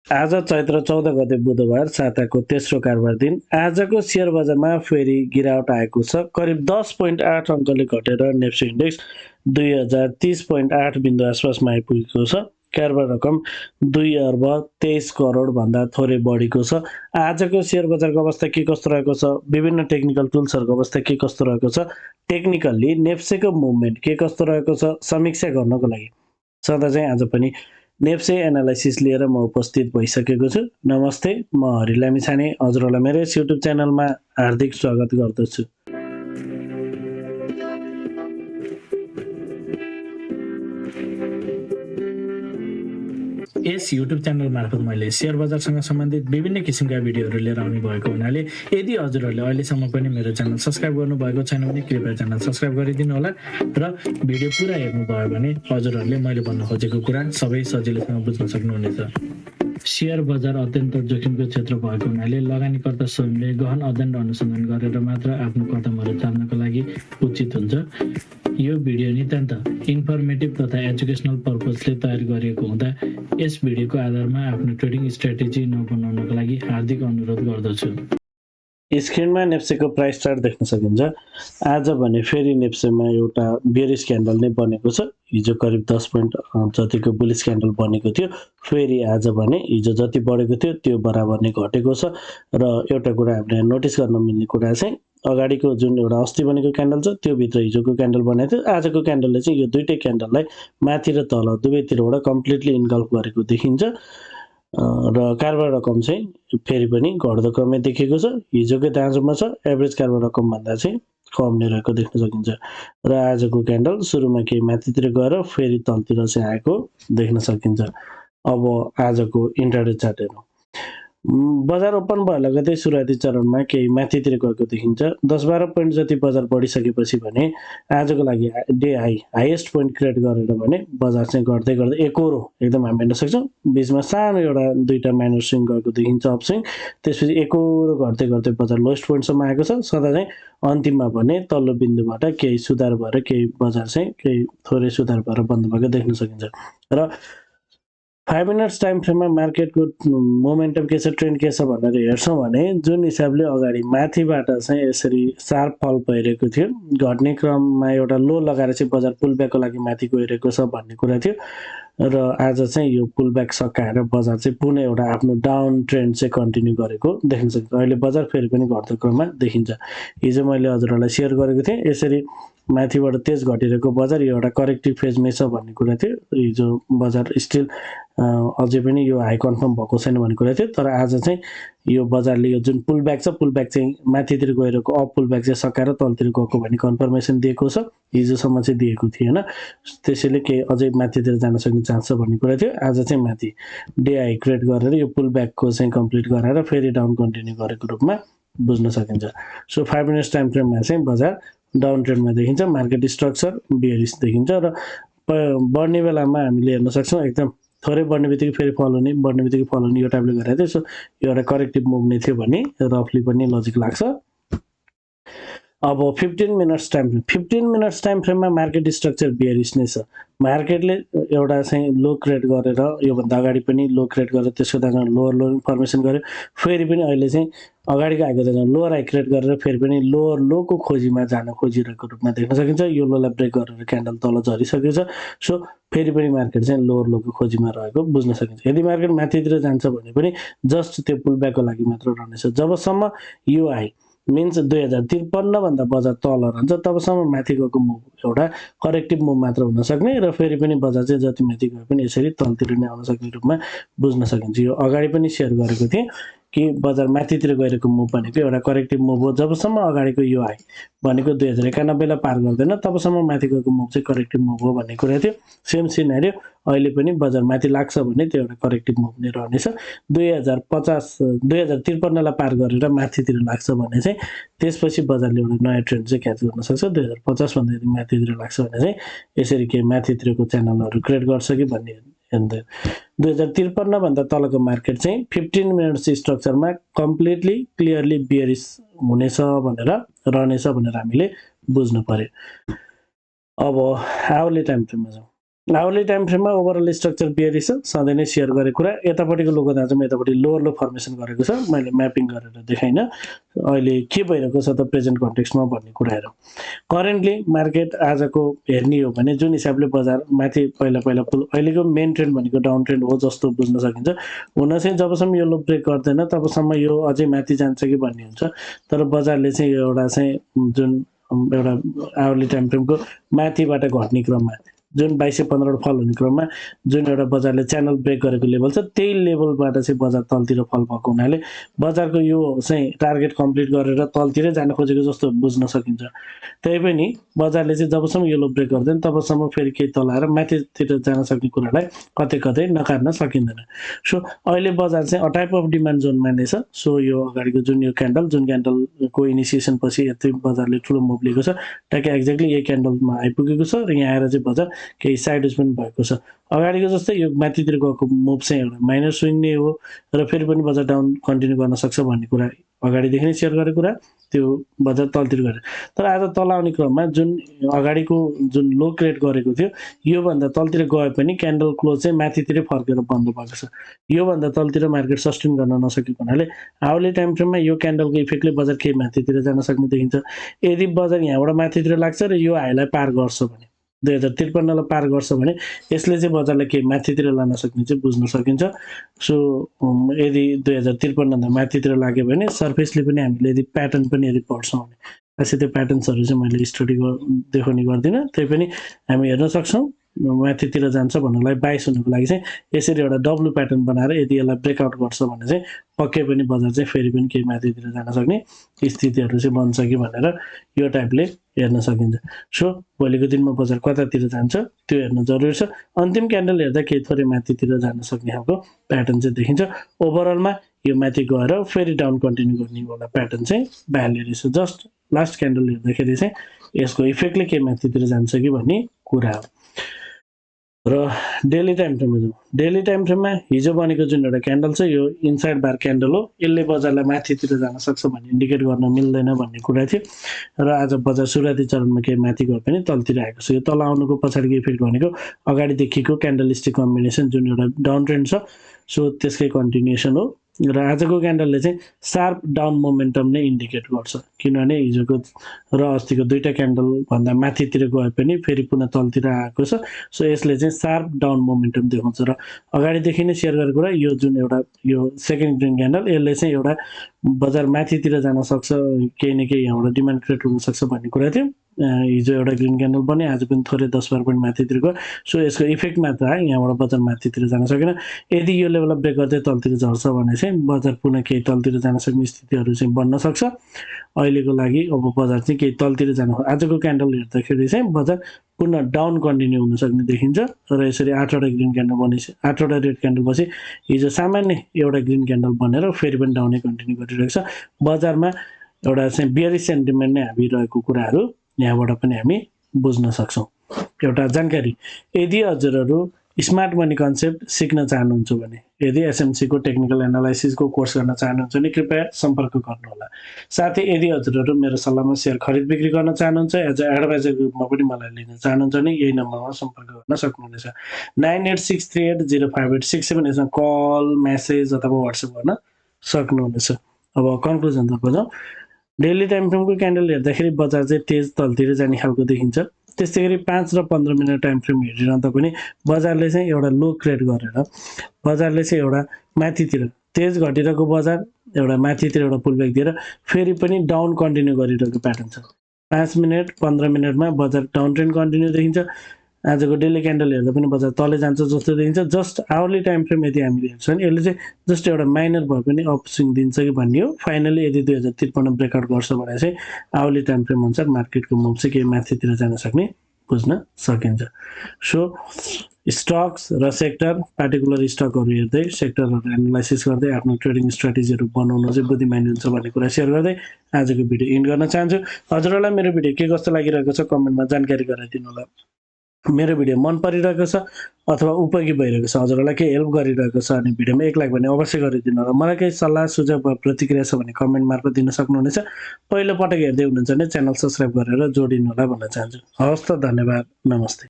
आज चैत्र 14 गते बुधबार साताको तेस्रो कारोबार दिन आजको सेयर बजारमा फेरि गिरावट आएको छ। करिब 10.8 अङ्कले घटेर नेप्से इन्डेक्स 2030.8 बिन्दु आसपासमा आइपुगेको छ। कारोबार रकम 2 अर्ब 23 करोड भन्दा थोरै बढेको छ। आजको सेयर बजारको अवस्था के कस्तो रहेको छ, विभिन्न टेक्निकल टुल्सहरूको अवस्था के कस्तो रहेको छ, टेक्निकल्ली नेप्सेको मुभमेन्ट के कस्तो रहेको छ, समीक्षा गर्नको लागि सदा चाहिँ आज पनि नेप्से एनालाइसिस लिएर म उपस्थित भइसकेको छु। नमस्ते, म हरि लामिछाने हजुरहरूलाई मेरो यस युट्युब च्यानलमा हार्दिक स्वागत गर्दछु। यस युट्युब च्यानल मार्फत मैले सेयर बजारसँग सम्बन्धित विभिन्न किसिमका भिडियोहरू लिएर आउने भएको हुनाले यदि हजुरहरूले अहिलेसम्म पनि मेरो च्यानल सब्सक्राइब गर्नुभएको छैन भने कृपया च्यानल सब्सक्राइब गरिदिनु होला र भिडियो पुरा हेर्नुभयो भने हजुरहरूले मैले भन्न खोजेको कुरा सबै सजिलैसँग बुझ्न सक्नुहुनेछ। सेयर बजार अत्यन्त जोखिमको क्षेत्र भएको हुनाले लगानीकर्ता स्वयंले गहन अध्ययन र अनुसन्धान गरेर मात्र आफ्नो कदमहरू चाल्नको लागि उचित हुन्छ। यो भिडियो नितान्त इन्फर्मेटिभ तथा एजुकेसनल पर्पजले तयार गरिएको हुँदा यस भिडियोको आधारमा आफ्नो ट्रेडिङ स्ट्र्याटेजी नबनाउनको लागि हार्दिक अनुरोध गर्दछु। स्क्रिनमा नेप्सेको प्राइस चार्ट देख्न सकिन्छ। आज भने फेरि नेप्सेमा एउटा बेरिस क्यान्डल नै बनेको छ। हिजो करिब 10 पोइन्ट जतिको बुलिस क्यान्डल बनेको थियो। फेरि आज भने हिजो जति बढेको थियो त्यो बराबर नै घटेको छ। र एउटा कुरा हामीले नोटिस गर्न मिल्ने कुरा चाहिँ अगाडिको जुन एउटा अस्ति बनेको क्यान्डल छ त्यो भित्र हिजोको क्यान्डल बनेको थियो। आजको क्यान्डलले चाहिँ यो दुईटै क्यान्डललाई माथि र तल दुवैतिरबाट कम्प्लिटली इन्गल्फ गरेको देखिन्छ। र कारोबार रकम चाहिँ फेरि पनि घट्दो क्रममै देखेको छ। हिजोकै दाँजोमा छ, एभरेज कारोबार रकम भन्दा चाहिँ कम नै रहेको देख्न सकिन्छ। र आजको क्यान्डल सुरुमा केही माथितिर गएर फेरि तलतिर चाहिँ आएको देख्न सकिन्छ। अब आजको इन्ट्राडे चार्ट हेरौँ। बजार ओपन भयो लगतै सुरुवाती चरणमा केही माथितिर गएको देखिन्छ। 10-12 पोइन्ट जति बजार बढिसकेपछि भने आजको लागि डे हाइएस्ट पोइन्ट क्रिएट गरेर भने बजार चाहिँ गर्दै गर्दै एकहोरो एकदम हामी हेर्न सक्छौँ। बिचमा सानो एउटा दुईटा माइनर स्विङ गएको देखिन्छ अपस्विङ, त्यसपछि एकहोरो गर्दै गर्दै बजार लोएस्ट पोइन्टसम्म आएको छ। सदा चाहिँ अन्तिममा भने तल्लो बिन्दुबाट केही सुधार भएर केही बजार चाहिँ केही थोरै सुधार भएर बन्द भएको देख्न सकिन्छ। र 5 मिनट्स टाइम फ्रेममा मार्केटको मोमेन्टम के छ, ट्रेन्ड के छ भनेर हेर्छौँ भने जुन हिसाबले अगाडि माथिबाट चाहिँ यसरी सार्प फल भइरहेको थियो, घट्ने क्रममा एउटा लो लगाएर चाहिँ बजार पुलब्याकको लागि माथि गइरहेको छ भन्ने कुरा थियो। र आज चाहिँ यो पुलब्याक सकाएर बजार चाहिँ पुनः एउटा आफ्नो डाउन ट्रेन्ड चाहिँ कन्टिन्यू गरेको देख्न सकिन्छ। अहिले बजार फेरि पनि घट्दो क्रममा देखिन्छ। हिजो मैले हजुरहरूलाई सेयर गरेको थिएँ, यसरी माथिबाट तेज घटिरहेको बजार यो एउटा करेक्टिभ फेजमै छ भन्ने कुरा थियो। हिजो बजार स्टिल अझै पनि यो हाई कन्फर्म भएको छैन भन्ने कुरा थियो। तर आज चाहिँ यो बजारले यो जुन पुलब्याक छ, पुलब्याक चाहिँ माथितिर गइरहेको अप पुलब्याक चाहिँ सकाएर तलतिर गएको भन्ने कन्फर्मेसन दिएको छ। हिजोसम्म चाहिँ दिएको थिएन, त्यसैले केही अझै माथितिर जान सक्ने चान्स छ भन्ने कुरा थियो। आज चाहिँ माथि डे हाई क्रिएट गरेर यो पुलब्याकको चाहिँ कम्प्लिट गराएर फेरि डाउन कन्टिन्यू गरेको रूपमा बुझ्न सकिन्छ। सो 5 मिनट्स टाइम फ्रेममा चाहिँ बजार डाउन ट्रेन्डमा देखिन्छ। मार्केट स्ट्रक्चर बियरिश देखिन्छ र बढ्ने बेलामा हामीले हेर्न सक्छौँ एकदम थोरै बढ्ने बित्तिकै फेरि फल हुने, बढ्ने बित्तिकै फल हुने यो टाइपले गरेको थियो। सो यो एउटा करेक्टिभ मुभ नै थियो भन्ने रफली पनि लजिक लाग्छ। अब 15 मिनट्स टाइम फ्रेममा मार्केट स्ट्रक्चर बियरिश नै छ। मार्केटले एउटा चाहिँ लो क्रिएट गरेर योभन्दा अगाडि पनि लो क्रिएट गरेर त्यसको दाँजोमा लोवर लो फर्मेसन गर्यो। फेरि पनि अहिले चाहिँ अगाडिको आएको दाँजोमा लोवर हाई क्रिएट गरेर फेरि पनि लोवर लोको खोजीमा जान खोजिरहेको रूपमा देख्न सकिन्छ। यो लोलाई ब्रेक गरेर क्यान्डल तल झरिसकेको छ। सो फेरि पनि मार्केट चाहिँ लोवर लोको खोजीमा रहेको बुझ्न सकिन्छ। यदि मार्केट माथितिर जान्छ भने पनि जस्ट त्यो पुलब्याकको लागि मात्र रहनेछ। जबसम्म यो हाई मिन्स 2053 भन्दा बजार तल रहन्छ तबसम्म माथि गएको मुभ एउटा करेक्टिभ मुभ मात्र हुन सक्ने र फेरि पनि बजार चाहिँ जति माथि गए पनि यसरी तलतिर नै आउन सक्ने रूपमा बुझ्न सकिन्छ। यो अगाडि पनि सेयर गरेको थिएँ कि बजार माथितिर गइरहेको मुभ भनेको एउटा करेक्टिभ मुभ हो। जबसम्म अगाडिको यो हाई भनेको 2091 लाई पार गर्दैन तबसम्म माथि गएको मुभ चाहिँ करेक्टिभ मुभ हो भन्ने कुरा थियो। सेम सिनारियो अहिले पनि बजार माथि लाग्छ भने त्यो एउटा करेक्टिभ मुभ नै रहनेछ। 2053 लाई पार गरेर माथितिर लाग्छ भने चाहिँ त्यसपछि बजारले एउटा नयाँ ट्रेन्ड चाहिँ क्याच गर्न सक्छ। 2050 भन्दा यदि माथितिर लाग्छ भने चाहिँ यसरी केही माथितिरको च्यानलहरू क्रिएट गर्छ कि भन्ने हेर्दै 2053 भन्दा तलको मार्केट चाहिँ 15 मिनट्स स्ट्रक्चरमा कम्प्लिटली क्लियरली बियरिश हुनेछ भनेर रहनेछ भनेर हामीले बुझ्नु पर्यो। अब आवले टाइम फ्रेममा जाउँ। आवरली टाइम फ्रेममा ओभरअल स्ट्रक्चर बियरिस छ सधैँ नै सेयर गरेको कुरा यतापट्टिको लोगो दाँजो म यतापट्टि लोवर लो फर्मेसन गरेको छ मैले म्यापिङ गरेर देखाइन अहिले के भइरहेको छ त प्रेजेन्ट कन्टेक्स्टमा भन्ने कुराहरू करेन्टली मार्केट आजको हेर्ने हो भने जुन हिसाबले बजार माथि पहिला अहिलेको मेन ट्रेन्ड भनेको डाउन ट्रेन्ड हो जस्तो बुझ्न सकिन्छ हुन चाहिँ जबसम्म यो लो ब्रेक गर्दैन तबसम्म यो अझै माथि जान्छ कि भन्ने हुन्छ तर बजारले चाहिँ यो एउटा चाहिँ जुन एउटा आवरली टाइम फ्रेमको माथिबाट घट्ने क्रममा जुन 2215 फल हुने क्रममा जुन एउटा बजारले च्यानल ब्रेक गरेको लेभल छ त्यही लेभलबाट चाहिँ बजार तलतिर फल भएको हुनाले बजारको यो चाहिँ टार्गेट कम्प्लिट गरेर तलतिरै जान खोजेको जस्तो बुझ्न सकिन्छ त्यही पनि बजारले चाहिँ जबसम्म यो लो ब्रेक गर्दैन तबसम्म फेरि केही तल आएर माथितिर जान सक्ने कुरालाई कतै कतै नकार्न सकिँदैन सो अहिले बजार चाहिँ टाइप अफ डिमान्ड जोनमा नै छ सो यो अगाडिको जुन यो क्यान्डल जुन क्यान्डलको इनिसिएसन पछि यति बजारले ठुलो मुभ लिएको छ ट्याक्कै एक्ज्याक्टली यही क्यान्डलमा आइपुगेको छ र यहाँ आएर चाहिँ बजार केही साइड पनि भएको छ अगाडिको जस्तै यो माथितिर गएको मुभ चाहिँ एउटा माइनर स्विङ नै हो र फेरि पनि बजार डाउन कन्टिन्यू गर्न सक्छ भन्ने कुरा अगाडिदेखि नै सेयर गरेको कुरा त्यो बजार तलतिर गरे तर आज तल आउने क्रममा जुन अगाडिको जुन लो क्रिएट गरेको थियो योभन्दा तलतिर गए पनि क्यान्डल क्लोज चाहिँ माथितिरै फर्केर बन्द भएको छ योभन्दा तलतिर मार्केट सस्टेन गर्न नसकेको हुनाले आवरली टाइम फ्रेममा यो क्यान्डलको इफेक्टले बजार केही माथितिर जान सक्ने देखिन्छ यदि बजार यहाँबाट माथितिर लाग्छ र यो हाईलाई पार गर्छ भने 2053 लाई पार गर्छ भने यसले चाहिँ बजारलाई केही माथितिर लान सक्ने चाहिँ बुझ्न सकिन्छ सो यदि 2053 भन्दा माथितिर लाग्यो भने सर्फेसले पनि हामीले यदि प्याटर्न पनि यदि पढ्छौँ भने खासै त्यो प्याटर्न्सहरू चाहिँ मैले स्टडी देखाउने गर्दिनँ त्यही पनि हामी हेर्न सक्छौँ माथितिर जान्छ भन्नलाई बाइस हुनुको लागि चाहिँ यसरी एउटा डब्लु प्याटर्न बनाएर यदि यसलाई ब्रेकआउट गर्छ भने चाहिँ पक्कै पनि बजार चाहिँ फेरि पनि केही माथितिर जान सक्ने स्थितिहरू चाहिँ बन्छ कि भनेर यो टाइपले हेर्न सकिन्छ सो भोलिको दिनमा बजार कतातिर जान्छ त्यो हेर्न जरुरी छ अन्तिम क्यान्डल हेर्दा केही थोरै माथितिर जान सक्ने खालको प्याटर्न चाहिँ देखिन्छ ओभरअलमा यो माथि गएर फेरि डाउन कन्टिन्यू गर्ने वाला प्याटर्न चाहिँ भ्याली रहेछ जस्ट लास्ट क्यान्डल हेर्दाखेरि चाहिँ यसको इफेक्टले के माथितिर जान्छ कि भन्ने कुरा हो र डेली टाइम फ्रेममा जाउँ डेली टाइम फ्रेममा हिजो बनेको जुन एउटा क्यान्डल छ यो इनसाइड बार क्यान्डल हो यसले बजारलाई माथितिर जान सक्छ भन्ने इन्डिकेट गर्न मिल्दैन भन्ने कुरा थियो र आज बजार सुरुवाती चरणमा केही माथि गयो पनि तलतिर आएको छ यो तल आउनुको पछाडिको इफेक्ट भनेको अगाडि देखिएको क्यान्डलस्टिक कम्बिनेसन जुन एउटा डाउन ट्रेन्ड छ सो त्यसकै कन्टिन्युएसन हो र आजको क्यान्डलले चाहिँ सार्प डाउन मोमेन्टम नै इन्डिकेट गर्छ किनभने हिजोको र अस्तिको दुईटा क्यान्डल भन्दा माथितिर गए पनि फेरि पुनः तलतिर आएको छ सो यसले चाहिँ सार्प डाउन मोमेन्टम देखाउँछ र अगाडिदेखि नै सेयर गरेको कुरा यो जुन एउटा यो सेकेन्ड ग्रिन क्यान्डल यसले चाहिँ एउटा बजार माथितिर जान सक्छ केही न केही यहाँबाट डिमान्ड क्रिएट हुन सक्छ भन्ने कुरा थियो हिजो एउटा ग्रिन क्यान्डल बन्यो आज पनि थोरै 10-12 पोइन्ट माथितिर गयो सो यसको इफेक्ट मात्र आयो यहाँबाट बजार माथितिर जान सकेन यदि यो लेभलमा ब्रेक गर्दै तलतिर झर्छ भने चाहिँ बजार पुनः केही तलतिर जान सक्ने स्थितिहरू चाहिँ बन्न सक्छ अहिलेको लागि अब बजार चाहिँ केही तलतिर जान आजको क्यान्डल हेर्दाखेरि चाहिँ बजार पुनः डाउन कन्टिन्यू हुन सक्ने देखिन्छ र यसरी 8वटा ग्रिन क्यान्डल बनेपछि 8वटा रेड क्यान्डल पछि हिजो सामान्य एउटा ग्रिन क्यान्डल बनेर फेरि पनि डाउनै कन्टिन्यू गरिरहेको छ बजारमा एउटा चाहिँ बियरिश सेन्टिमेन्ट नै हामी रहेको कुराहरू यहाँबाट पनि हामी बुझ्न सक्छौँ एउटा जानकारी यदि हजुरहरू स्मार्ट मनी कन्सेप्ट सिक्न चाहनुहुन्छ भने यदि एसएमसी को टेक्निकल एनालाइसिसको कोर्स गर्न चाहनुहुन्छ भने कृपया सम्पर्क गर्नुहोला साथै यदि हजुरहरू मेरो सल्लाहमा सेयर खरिद बिक्री गर्न चाहनुहुन्छ एज अ एडभाइजरको रूपमा पनि मलाई लिन चाहनुहुन्छ भने यही नम्बरमा सम्पर्क गर्न सक्नुहुनेछ 9863805867 यसमा कल मेसेज अथवा व्हाट्सएप गर्न सक्नुहुनेछ अब कन्क्लुजनतर्फ जाउँ डेली टाइम फ्रेमको क्यान्डल हेर्दाखेरि बजार चाहिँ तेज तलतिर जाने खालको देखिन्छ त्यस्तै गरी 5 र 15 मिनट टाइम फ्रेम हेरिरहँदा पनि बजारले चाहिँ एउटा लो क्रिएट गरेर बजारले चाहिँ एउटा माथितिर तेज घटिरहेको बजार एउटा माथितिर एउटा पुलब्याक दिएर फेरि पनि डाउन कन्टिन्यू गरिरहेको प्याटर्न छ 5 मिनट 15 मिनटमा बजार डाउन ट्रेन्ड कन्टिन्यू देखिन्छ आजको डेली क्यान्डल हेर्दा पनि बजार तले जान्छ जस्तो देखिन्छ जस्ट आवरली टाइम फ्रेम यदि हामीले हेर्छौँ भने यसले चाहिँ जस्ट एउटा माइनर भए पनि अपस्विङ दिन्छ कि भन्ने हो फाइनली यदि 2053 ब्रेकआउट गर्छ भने चाहिँ आवरली टाइम फ्रेम अनुसार मार्केटको मुभ चाहिँ केही माथितिर जान सक्ने बुझ्न सकिन्छ सो स्टक्स र सेक्टर पार्टिकुलर स्टकहरू हेर्दै सेक्टरहरू एनालाइसिस गर्दै आफ्नो ट्रेडिङ स्ट्राटेजीहरू बनाउन चाहिँ बुद्धिमानी हुन्छ भन्ने कुरा सेयर गर्दै आजको भिडियो इन्ड गर्न चाहन्छु हजुरहरूलाई मेरो भिडियो के कस्तो लागिरहेको छ कमेन्टमा जानकारी गराइदिनु होला मेरो भिडियो मन परिरहेको छ अथवा उपयोगी भइरहेको छ हजुरहरूलाई के हेल्प गरिरहेको छ अनि भिडियोमा एक लाइक भने अवश्य गरिदिनु होला मलाई केही सल्लाह सुझाव वा प्रतिक्रिया छ भने कमेन्ट मार्फत दिन सक्नुहुनेछ पहिलो पटक हेर्दै हुनुहुन्छ भने च्यानल सब्स्क्राइब गरेर जोडिनु होला भन्न चाहन्छु हवस् त धन्यवाद नमस्ते